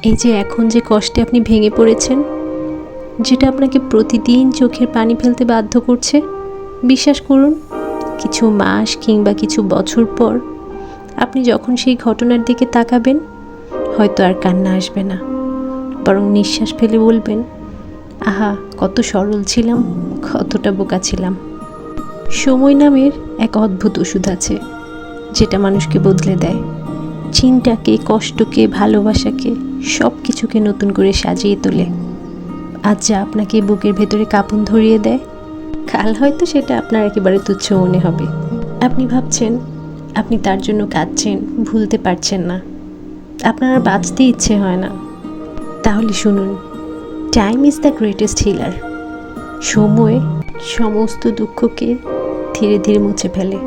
এই যে এখন যে কষ্টে আপনি ভেঙে পড়েছেন, যেটা আপনাকে প্রতিদিন চোখের পানি ফেলতে বাধ্য করছে, বিশ্বাস করুন কিছু মাস কিংবা কিছু বছর পর আপনি যখন সেই ঘটনার দিকে তাকাবেন, হয়তো আর কান্না আসবে না, বরং নিঃশ্বাস ফেলে বলবেন, আহা কত সরল ছিলাম, কতটা বোকা ছিলাম। সময় নামের এক অদ্ভুত ওষুধ আছে, যেটা মানুষকে বদলে দেয়। চিন্তাকে, কষ্টকে, ভালোবাসাকে, সব কিছুকে নতুন করে সাজিয়ে তোলে। আজ যা আপনাকে বুকের ভেতরে কাঁপন ধরিয়ে দেয়, কাল হয়তো সেটা আপনার একেবারে তুচ্ছ মনে হবে। আপনি ভাবছেন আপনি তার জন্য কাঁদছেন, ভুলতে পারছেন না, আপনার আর বাঁচতে ইচ্ছে হয় না। তাহলে শুনুন, time is the greatest healer. সময় সমস্ত দুঃখকে ধীরে ধীরে মুছে ফেলে।